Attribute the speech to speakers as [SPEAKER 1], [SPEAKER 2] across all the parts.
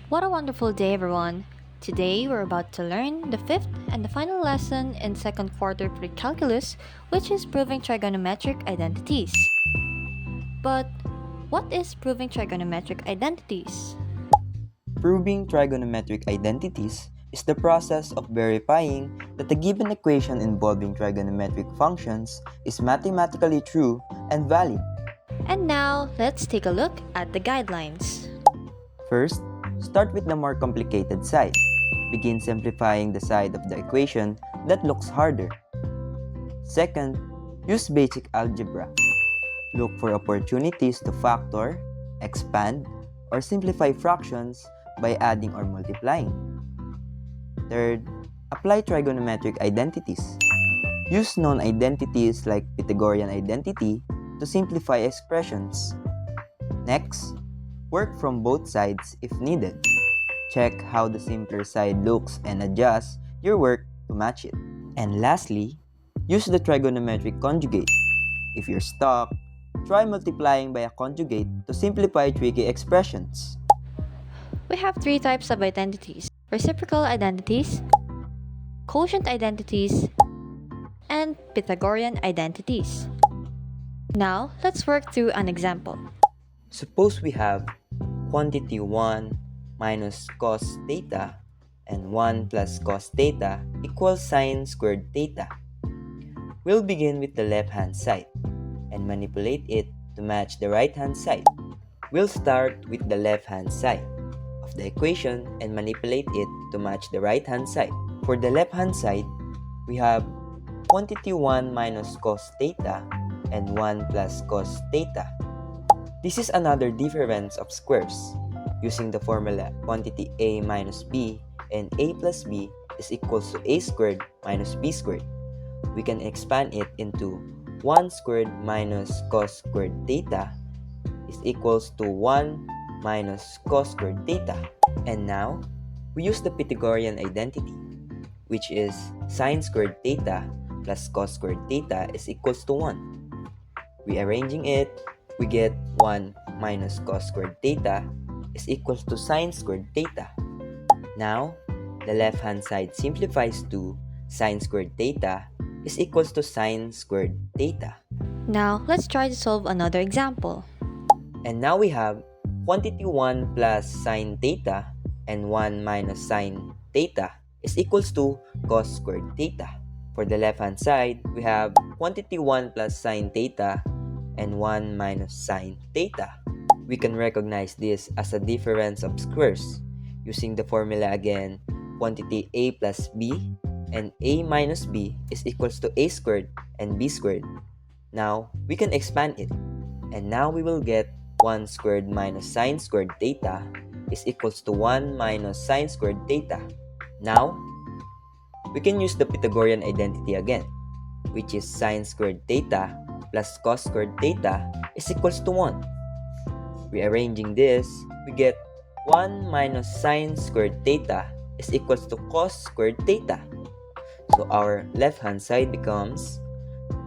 [SPEAKER 1] What a wonderful day, everyone! Today we're about to learn the fifth and the final lesson in second quarter pre-calculus, which is proving trigonometric identities. But what is proving trigonometric identities?
[SPEAKER 2] Proving trigonometric identities is the process of verifying that a given equation involving trigonometric functions is mathematically true and valid.
[SPEAKER 1] And now let's take a look at the guidelines.
[SPEAKER 2] First, start with the more complicated side. Begin simplifying the side of the equation that looks harder. Second, use basic algebra. Look for opportunities to factor, expand, or simplify fractions by adding or multiplying. Third, apply trigonometric identities. Use known identities like Pythagorean identity to simplify expressions. Next, work from both sides if needed. Check how the simpler side looks and adjust your work to match it. And lastly, use the trigonometric conjugate. If you're stuck, try multiplying by a conjugate to simplify tricky expressions.
[SPEAKER 1] We have three types of identities: reciprocal identities, quotient identities, and Pythagorean identities. Now, let's work through an example.
[SPEAKER 2] Suppose we have quantity 1 minus cos theta and 1 plus cos theta equals sine squared theta. We'll begin with the left-hand side and manipulate it to match the right-hand side. We'll start with the left-hand side of the equation and manipulate it to match the right-hand side. For the left-hand side, we have quantity 1 minus cos theta and 1 plus cos theta. This is another difference of squares. Using the formula quantity a minus b and a plus b is equals to a squared minus b squared. We can expand it into 1 squared minus cos squared theta is equals to 1 minus cos squared theta. And now, we use the Pythagorean identity, which is sine squared theta plus cos squared theta is equals to 1. Rearranging it, we get 1 minus cos squared theta is equals to sine squared theta. Now, the left-hand side simplifies to sine squared theta is equals to sine squared theta.
[SPEAKER 1] Now, let's try to solve another example.
[SPEAKER 2] And now we have quantity 1 plus sine theta and 1 minus sine theta is equals to cos squared theta. For the left-hand side, we have quantity 1 plus sine theta and 1 minus sine theta. We can recognize this as a difference of squares. Using the formula again, quantity a plus b and a minus b is equals to a squared and b squared. Now, we can expand it. And now we will get 1 squared minus sine squared theta is equals to 1 minus sine squared theta. Now, we can use the Pythagorean identity again, which is sine squared theta plus cos squared theta is equals to 1. Rearranging this, we get 1 minus sine squared theta is equals to cos squared theta. So our left-hand side becomes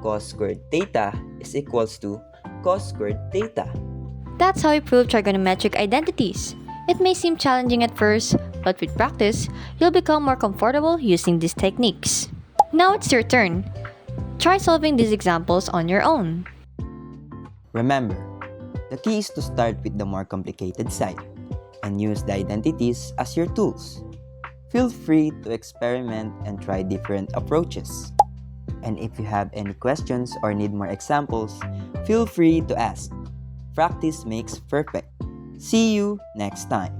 [SPEAKER 2] cos squared theta is equals to cos squared theta.
[SPEAKER 1] That's how we prove trigonometric identities. It may seem challenging at first, but with practice, you'll become more comfortable using these techniques. Now it's your turn. Try solving these examples on your own.
[SPEAKER 2] Remember, the key is to start with the more complicated side and use the identities as your tools. Feel free to experiment and try different approaches. And if you have any questions or need more examples, feel free to ask. Practice makes perfect. See you next time.